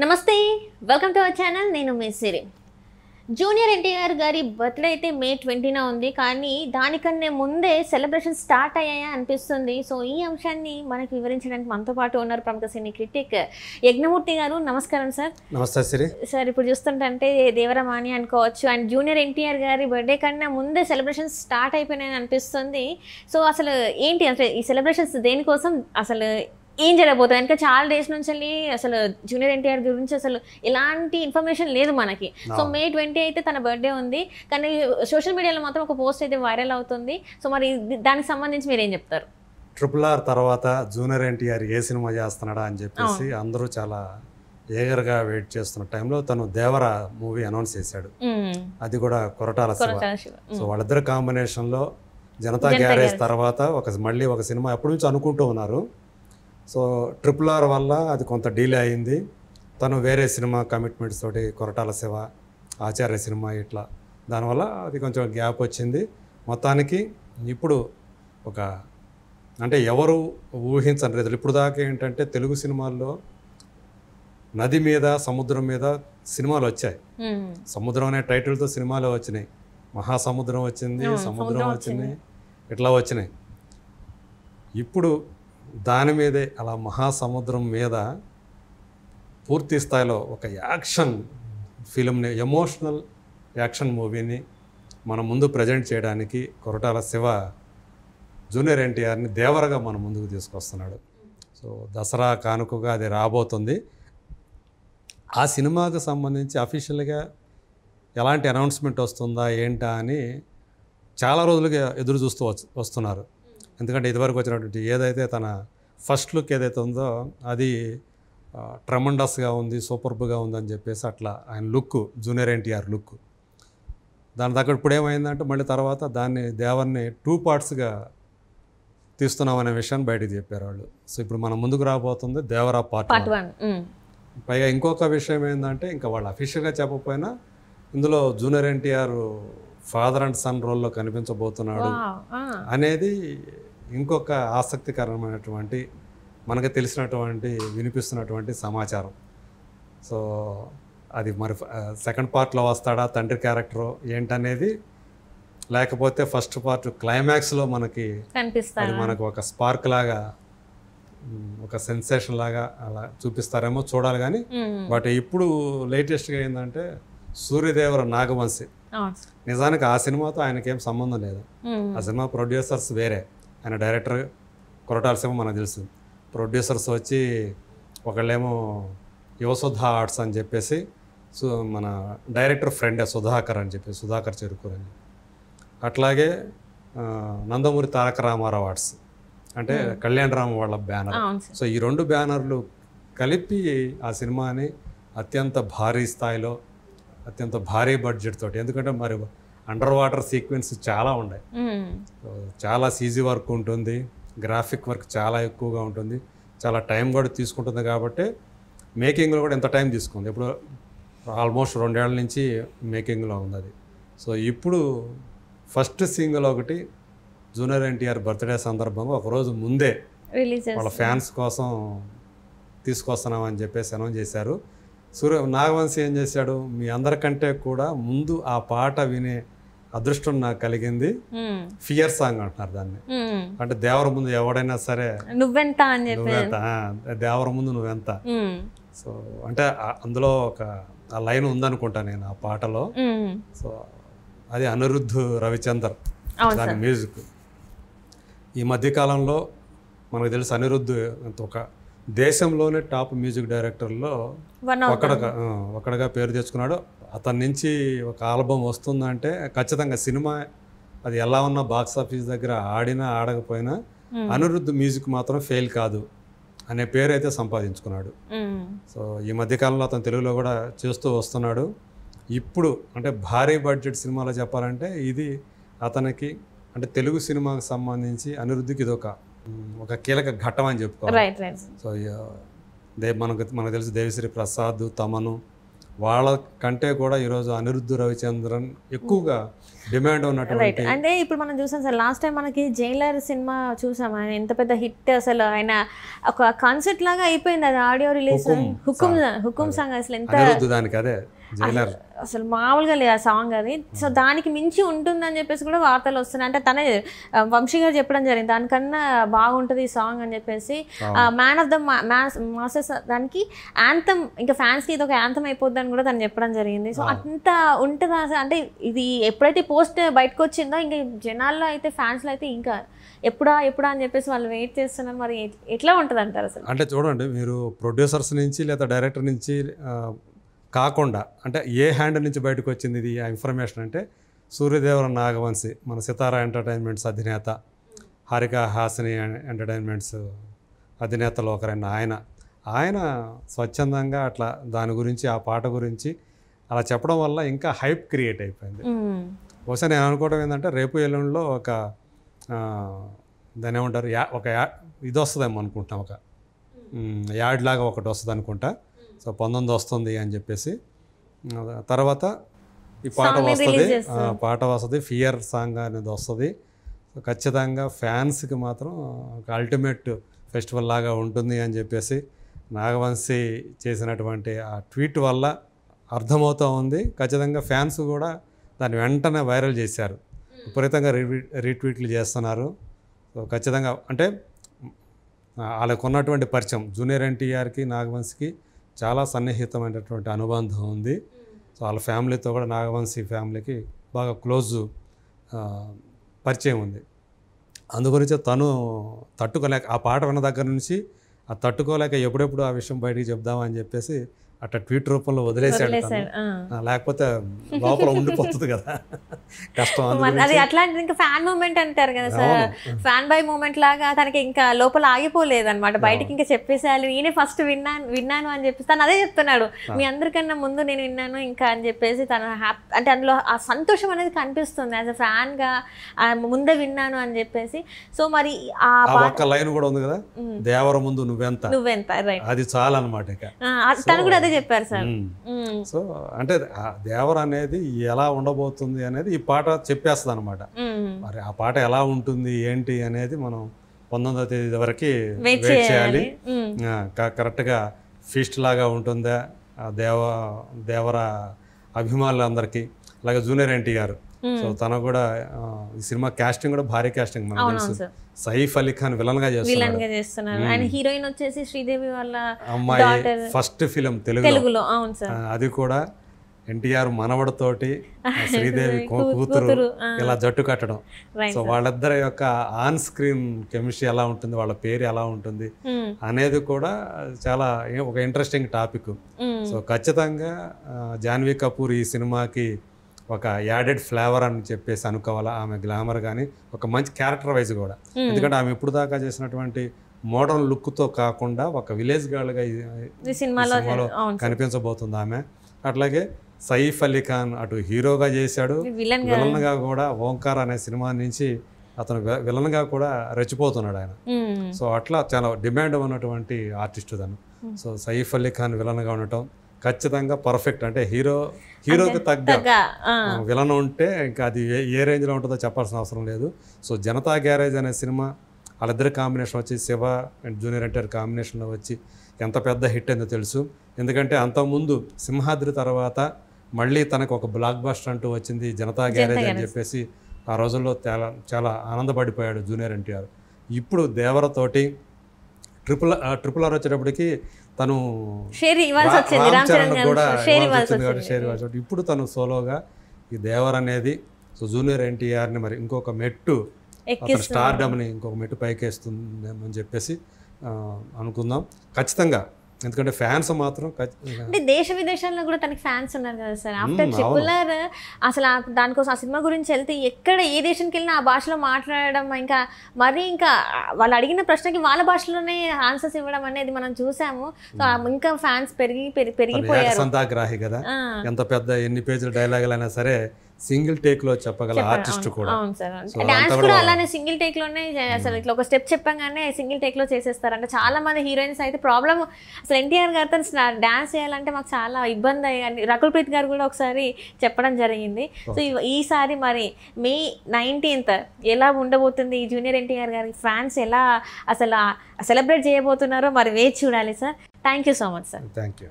నమస్తే, welcome to our channel. నేను మీ సిరి. Junior NTR గారి బర్త్డే అయితే మే 20న ఉంది, కానీ దానికన్నా ముందే సెలబ్రేషన్ స్టార్ట్ అయ్యాయా అనిపిస్తుంది. సో ఈ అంశాన్ని మనకు వివరించడానికి మనతో పాటు ఉన్నారు ప్రముఖ సినీ క్రిటిక్ యజ్ఞమూర్తి గారు. నమస్కారం సార్. నమస్తే సిరి. సార్, ఇప్పుడు చూస్తుంటే దేవరమాని అనుకోవచ్చు, అండ్ జూనియర్ ఎన్టీఆర్ గారి బర్త్డే కన్నా ముందే సెలబ్రేషన్ స్టార్ట్ అయిపోయినాయని అనిపిస్తుంది. సో అసలు ఏంటి అంటే ఈ సెలబ్రేషన్స్ దేనికోసం, అసలు ఏం జరగబోతుంది? ఇంకా చాలా డేస్ నుంచి అసలు జూనియర్ ఎన్టీఆర్ గురించి అసలు ఎలాంటి ఇన్ఫర్మేషన్ లేదు మనకి. సో మే 20 అయితే తన బర్త్డే ఉంది, కానీ సోషల్ మీడియాలో మాత్రం ఒక పోస్ట్ అయితే వైరల్ అవుతుంది. సో మరి దానికి సంబంధించి మీరు ఏం చెప్తారు? RRR తర్వాత జూనియర్ ఎన్టీఆర్ ఏ సినిమా చేస్తున్నాడా అని చెప్పేసి అందరూ చాలా ఏగర్గా వెయిట్ చేస్తున్న టైంలో తను దేవర మూవీ అనౌన్స్ చేశాడు. అది కూడా కొరటాల శివ. సో వాళ్ళిద్దరు కాంబినేషన్లో జనతా గ్యారేజ్ తర్వాత మళ్ళీ ఒక సినిమా ఎప్పటి నుంచి అనుకుంటూ ఉన్నారు. సో RRR వల్ల అది కొంత డిలే అయింది. తను వేరే సినిమా కమిట్మెంట్స్ తోటి కొరటాల శివ, ఆచార్య సినిమా ఇట్లా దానివల్ల అది కొంచెం గ్యాప్ వచ్చింది. మొత్తానికి ఇప్పుడు అంటే ఎవరు ఊహించని రీతిలో ఇప్పుడు దాకా ఏంటంటే తెలుగు సినిమాల్లో నది మీద, సముద్రం మీద సినిమాలు వచ్చాయి. సముద్రం అనే టైటిల్తో సినిమాలు వచ్చినాయి. మహాసముద్రం వచ్చింది, సముద్రం వచ్చింది, ఇట్లా వచ్చినాయి. ఇప్పుడు దాని మీదే అలా మహాసముద్రం మీద పూర్తి స్థాయిలో ఒక యాక్షన్ ఫిలింని, ఎమోషనల్ యాక్షన్ మూవీని మన ముందు ప్రజెంట్ చేయడానికి కొరటాల శివ జూనియర్ ఎన్టీఆర్ని దేవరగా మన ముందుకు తీసుకొస్తున్నాడు. సో దసరా కానుకగా అది రాబోతుంది. ఆ సినిమాకు సంబంధించి అఫీషియల్గా ఎలాంటి అనౌన్స్మెంట్ వస్తుందా ఏంటా అని చాలా రోజులుగా ఎదురు చూస్తూ వస్తున్నారు. ఎందుకంటే ఇదివరకు వచ్చినటువంటి ఏదైతే తన ఫస్ట్ లుక్ ఏదైతే ఉందో అది ట్రమండస్గా ఉంది, సూపర్బ్గా ఉందని చెప్పేసి అట్లా ఆయన లుక్, జూనియర్ ఎన్టీఆర్ లుక్. దాని దగ్గర ఇప్పుడు ఏమైందంటే మళ్ళీ తర్వాత దాన్ని దేవర్ని 2 పార్ట్స్గా తీస్తున్నామనే విషయాన్ని బయటకు చెప్పారు వాళ్ళు. సో ఇప్పుడు మనం ముందుకు రాబోతుంది దేవరా పార్ట్ 1. పైగా ఇంకొక విషయం ఏంటంటే ఇంకా వాళ్ళు అఫీషియల్గా చెప్పకపోయినా ఇందులో junior NTR father and son రోల్లో కనిపించబోతున్నాడు అనేది ఇంకొక ఆసక్తికరమైనటువంటి, మనకు తెలిసినటువంటి, వినిపిస్తున్నటువంటి సమాచారం. సో అది మరి సెకండ్ పార్ట్లో వస్తాడా తండ్రి క్యారెక్టరు ఏంటనేది, లేకపోతే ఫస్ట్ పార్ట్ క్లైమాక్స్లో మనకి అది మనకు ఒక స్పార్క్ లాగా, ఒక సెన్సేషన్ లాగా అలా చూపిస్తారేమో చూడాలి. కానీ బట్ ఇప్పుడు లేటెస్ట్గా ఏంటంటే సూర్యదేవర నాగవంశి, నిజానికి ఆ సినిమాతో ఆయనకేం సంబంధం లేదు. ఆ సినిమా ప్రొడ్యూసర్స్ వేరే, ఆయన డైరెక్టర్ కొరటాల శివ మనకు తెలుసు. ప్రొడ్యూసర్స్ వచ్చి ఒకళ్ళేమో యువసుధ ఆర్ట్స్ అని చెప్పేసి, మన డైరెక్టర్ ఫ్రెండే సుధాకర్ అని చెప్పి, సుధాకర్ చెరుకూరు అని. అట్లాగే నందమూరి తారక రామారావు ఆర్ట్స్ అంటే కళ్యాణ్ రామ్ వాళ్ళ బ్యానర్. సో ఈ 2 బ్యానర్లు కలిపి ఆ సినిమాని అత్యంత భారీ స్థాయిలో, అత్యంత భారీ బడ్జెట్ తోటి, ఎందుకంటే మరి అండర్ వాటర్ సీక్వెన్స్ చాలా ఉన్నాయి, చాలా సీజీ వర్క్ ఉంటుంది, గ్రాఫిక్ వర్క్ చాలా ఎక్కువగా ఉంటుంది, చాలా టైం కూడా తీసుకుంటుంది. కాబట్టి మేకింగ్లో కూడా ఎంత టైం తీసుకుంది, ఇప్పుడు ఆల్మోస్ట్ 2 ఏళ్ల నుంచి మేకింగ్లో ఉంది అది. సో ఇప్పుడు ఫస్ట్ సింగిల్ ఒకటి జూనియర్ ఎన్టీఆర్ బర్త్డే సందర్భంగా ఒకరోజు ముందే వాళ్ళ ఫ్యాన్స్ కోసం తీసుకొస్తున్నామని చెప్పేసి అనౌన్స్ చేశారు. నాగవంశి ఏం చేశాడు, మీ అందరికంటే కూడా ముందు ఆ పాట వినే అదృష్టం నాకు కలిగింది. ఫియర్ సాంగ్ అంటున్నారు దాన్ని. అంటే దేవర ముందు ఎవడైనా సరే నువ్వెంత అని చెప్పి, దేవర ముందు నువ్వెంత. సో అంటే అందులో ఒక ఆ లైన్ ఉందనుకుంటా నేను ఆ పాటలో. సో అది అనిరుద్ధ్ రవిచందర్ దాని మ్యూజిక్. ఈ మధ్యకాలంలో మనకు తెలుసు అనిరుద్ధ్ ఒక దేశంలోనే టాప్ మ్యూజిక్ డైరెక్టర్లో ఒకడుగా పేరు తెచ్చుకున్నాడు. అతని నుంచి ఒక ఆల్బమ్ వస్తుందంటే ఖచ్చితంగా సినిమా అది ఎలా ఉన్నా బాక్స్ ఆఫీస్ దగ్గర ఆడినా ఆడకపోయినా అనిరుద్ధ్ మ్యూజిక్ మాత్రం ఫెయిల్ కాదు అనే పేరు అయితే సంపాదించుకున్నాడు. సో ఈ మధ్యకాలంలో అతను తెలుగులో కూడా చేస్తూ వస్తున్నాడు. ఇప్పుడు అంటే భారీ బడ్జెట్ సినిమాలో చెప్పాలంటే ఇది అతనికి, అంటే తెలుగు సినిమాకి సంబంధించి అనిరుద్ధికి ఇది ఒక కీలక ఘట్టం అని చెప్పుకోవాలి. సో మనకు తెలుసు దేవిశ్రీ ప్రసాద్, తమను, వాళ్ళ కంటే కూడా ఈరోజు అనిరుద్ధ్ రవిచంద్రన్ ఎక్కువగా డిమాండ్ ఉన్నటువంటి అంటే ఇప్పుడు మనం చూసాం సార్, లాస్ట్ టైం మనకి జైలర్ సినిమా చూసాం, ఆయన ఎంత పెద్ద హిట్ అసలు, ఆయన ఒక కాన్సెప్ట్ లాగా అయిపోయింది అది, ఆడియో రిలీజ్ హుకుం సాంగ్ అసలు ఎంత దానికి అదే జైలర్ అసలు మామూలుగా లేదు ఆ సాంగ్ అది. సో దానికి మించి ఉంటుందని చెప్పేసి కూడా వార్తలు వస్తున్నాయి. అంటే తనే వంశీ గారు చెప్పడం జరిగింది దానికన్నా బాగుంటుంది ఈ సాంగ్ అని చెప్పేసి. మ్యాన్ ఆఫ్ ద మాసెస్ దానికి యాంథమ్, ఇంకా ఫ్యాన్స్కి ఇది ఒక యాంథమ్ అయిపోద్ది అని కూడా తను చెప్పడం జరిగింది. సో అంత ఉంటుందా అంటే ఇది ఎప్పుడైతే పోస్ట్ బయటకు వచ్చిందో ఇంకా జనాల్లో అయితే ఫ్యాన్స్లో అయితే ఇంకా ఎప్పుడా అని చెప్పేసి వాళ్ళు వెయిట్ చేస్తున్నారు. మరి ఎట్లా ఉంటుంది అంటారు అసలు? అంటే చూడండి, మీరు ప్రొడ్యూసర్స్ నుంచి లేదా డైరెక్టర్ నుంచి కాకుండా అంటే ఏ హ్యాండ్ నుంచి బయటకు వచ్చింది ఇది ఆ ఇన్ఫర్మేషన్ అంటే సూర్యదేవర నాగవంశి, మన సితారా ఎంటర్టైన్మెంట్స్ అధినేత, హారిక హాసిని ఎంటర్టైన్మెంట్స్ అధినేతలో ఒకరైన ఆయన స్వచ్ఛందంగా అట్లా దాని గురించి ఆ పాట గురించి అలా చెప్పడం వల్ల ఇంకా హైప్ క్రియేట్ అయిపోయింది. బహుశా నేను అనుకోవడం ఏంటంటే రేపు ఎల్లుండిలో ఒక దాన్ని ఏమంటారు ఒక ఇది వస్తుందేమో అనుకుంటున్నాం, ఒక యాడ్ లాగా ఒకటి వస్తుంది అనుకుంటా. సో 19 వస్తుంది అని చెప్పేసి, తర్వాత ఈ పాట వస్తుంది ఫియర్ సాంగ్ అనేది వస్తుంది. సో ఖచ్చితంగా ఫ్యాన్స్కి మాత్రం ఒక అల్టిమేట్ ఫెస్టివల్ లాగా ఉంటుంది అని చెప్పేసి నాగవంశీ చేసినటువంటి ఆ ట్వీట్ వల్ల అర్థమవుతూ ఉంది. ఖచ్చితంగా ఫ్యాన్స్ కూడా దాన్ని వెంటనే వైరల్ చేశారు, విపరీతంగా రీట్వీట్లు చేస్తున్నారు. సో ఖచ్చితంగా అంటే వాళ్ళకు ఉన్నటువంటి పరిచయం జూనియర్ ఎన్టీఆర్కి నాగవంశీకి చాలా సన్నిహితమైనటువంటి అనుబంధం ఉంది. సో వాళ్ళ ఫ్యామిలీతో కూడా నాగవంశీ ఫ్యామిలీకి బాగా క్లోజ్ పరిచయం ఉంది. అందుగురించి తను తట్టుకోలేక ఆ పాట విన్న దగ్గర నుంచి ఆ తట్టుకోలేక ఎప్పుడెప్పుడు ఆ విషయం బయటికి చెప్దామని చెప్పేసి అట్లా ట్వీట్ రూపంలో వదిలేశాడు. లేకపోతే లోపల ఉండిపోతుంది కదా, కష్టం. అది అట్లాంటిది ఇంకా ఫ్యాన్ మూమెంట్ అంటారు కదా సార్, ఫ్యాన్ బై మూమెంట్ లాగా తనకి ఇంకా లోపల ఆగిపోలేదు అనమాట, బయటకి ఇంకా చెప్పేసేయాలి. నేనే ఫస్ట్ విన్నాను అని చెప్పేసి తను అదే చెప్తున్నాడు, మీ అందరికన్నా ముందు నేను విన్నాను ఇంకా అని చెప్పేసి తను అంటే అందులో ఆ సంతోషం అనేది కనిపిస్తుంది యాజ్ అ ఫ్యాన్ గా, ముందే విన్నాను అని చెప్పేసి. సో మరి ఆ ఒక్క లైన్ కూడా ఉంది కదా, దేవర ముందు నువ్వెంత, అది చాలా అనమాట. తను కూడా చెప్పారు సార్. సో అంటే దేవర అనేది ఎలా ఉండబోతుంది అనేది ఈ పాట చెప్పేస్తుంది అనమాట. మరి ఆ పాట ఎలా ఉంటుంది ఏంటి అనేది మనం 19వ తేదీ వరకు వెయిట్ చేయాలి. కరెక్ట్గా ఫీస్ట్ లాగా ఉంటుందా దేవర అభిమానులందరికీ, అలాగే జూనియర్ ఎన్టీఆర్. సో తను కూడా ఈ సినిమా కాస్టింగ్ కూడా భారీ కాస్టింగ్ మనకు తెలుసు. సైఫ్ అలీ ఖాన్ విలన్ గా చేస్తున్నారు. ఆయన హీరోయిన్ వచ్చేసి శ్రీదేవి వాళ్ళ అమ్మాయి, ఫస్ట్ ఫిలిం తెలుగులో. అది కూడా ఎన్టీఆర్ మనవడితోటి శ్రీదేవి కూతురు ఇలా జట్టు కట్టడం. సో వాళ్ళిద్దరి యొక్క ఆన్ స్క్రీన్ కెమిస్ట్రీ ఎలా ఉంటుంది, వాళ్ళ పేరు ఎలా ఉంటుంది అనేది కూడా చాలా ఒక ఇంట్రెస్టింగ్ టాపిక్. సో ఖచ్చితంగా జాన్వీ కపూర్ ఈ సినిమాకి ఒక యాడెడ్ ఫ్లేవర్ అని చెప్పేసి అనుకోవాలా. ఆమె గ్లామర్ కానీ ఒక మంచి క్యారెక్టర్ వైజ్ కూడా, ఎందుకంటే ఆమె ఇప్పుడు దాకా చేసినటువంటి మోడర్న్ లుక్తో కాకుండా ఒక విలేజ్ గర్ల్గా ఈ సినిమాలో కనిపించబోతుంది ఆమె. అట్లాగే సైఫ్ అలీ ఖాన్ అటు హీరోగా చేశాడు, విలన్గా కూడా ఓంకార్ అనే సినిమా నుంచి అతను విలన్గా కూడా రెచ్చిపోతున్నాడు ఆయన. సో అట్లా చాలా డిమాండ్ ఉన్నటువంటి ఆర్టిస్ట్ తను. సో సైఫ్ అలీ ఖాన్ విలన్గా ఉండటం ఖచ్చితంగా పర్ఫెక్ట్. అంటే హీరోకి తగ్గ విలన్ ఉంటే ఇంకా అది ఏ రేంజ్లో ఉంటుందో చెప్పాల్సిన అవసరం లేదు. సో జనతా గ్యారేజ్ అనే సినిమా వాళ్ళిద్దరి కాంబినేషన్ వచ్చి శివ అండ్ జూనియర్ ఎన్టీఆర్ కాంబినేషన్లో వచ్చి ఎంత పెద్ద హిట్ అయిందో తెలుసు. ఎందుకంటే అంతకుముందు సింహాద్రి తర్వాత మళ్ళీ తనకు ఒక బ్లాక్ బస్టర్ అంటూ వచ్చింది జనతా గ్యారేజ్ అని చెప్పేసి ఆ రోజుల్లో చాలా ఆనందపడిపోయాడు జూనియర్ ఎన్టీఆర్. ఇప్పుడు దేవరతోటి ట్రిపుల్ ఆర్ వచ్చేటప్పటికి తను రామ్ చరణ్ కూడా ఇప్పుడు తను సోలోగా ఈ దేవర్ అనేది సో జూనియర్ ఎన్టీఆర్ని మరి ఇంకొక మెట్టు స్టార్డమ్ని ఇంకొక మెట్టు పైకేస్తుందని చెప్పేసి అనుకుందాం ఖచ్చితంగా. ఎందుకంటే ఫ్యాన్స్ మాత్రం అంటే దేశ విదేశాల్లో కూడా తనకి ఫ్యాన్స్ ఉన్నారు కదా సార్. ఆఫ్టర్ ట్రిపుల్ ఆర్ అసలు దానికోసం ఆ సినిమా గురించి వెళ్తే ఎక్కడ ఏ దేశానికి వెళ్ళినా ఆ భాషలో మాట్లాడడం, ఇంకా మరి ఇంకా వాళ్ళు అడిగిన ప్రశ్నకి వాళ్ళ భాషలోనే ఆన్సర్స్ ఇవ్వడం అనేది మనం చూసాము. సో ఇంకా ఫ్యాన్స్ పెరిగిపోయారు. సంతాగ్రాహి కదా, ఎంత పెద్ద ఎన్ని పేజీల డైలాగులు అయినా సరే సింగిల్ టేక్ లో చెప్పగల ఆర్టిస్ట్ కూడా. అవును సార్. డాన్స్ కూడా అలానే సింగిల్ టేక్ లోనే అసలు ఇట్లా ఒక స్టెప్ చెప్పంగానే సింగిల్ టేక్ లో చేసేస్తారంట. చాలా మంది హీరోయిన్స్ అయితే ప్రాబ్లమ్ అసలు ఎన్టీఆర్ గారితో డాన్స్ చేయాలంటే మాకు చాలా ఇబ్బంది అయ్యి రకుల్ ప్రీత్ గారు కూడా ఒకసారి చెప్పడం జరిగింది. సో ఈసారి మరి May 19th ఎలా ఉండబోతుంది ఈ జూనియర్ ఎన్టీఆర్ గారి ఫ్యాన్స్ ఎలా అసలు సెలబ్రేట్ చేయబోతున్నారో మరి వేచి చూడాలి sir. Thank you so much sir. Thank you.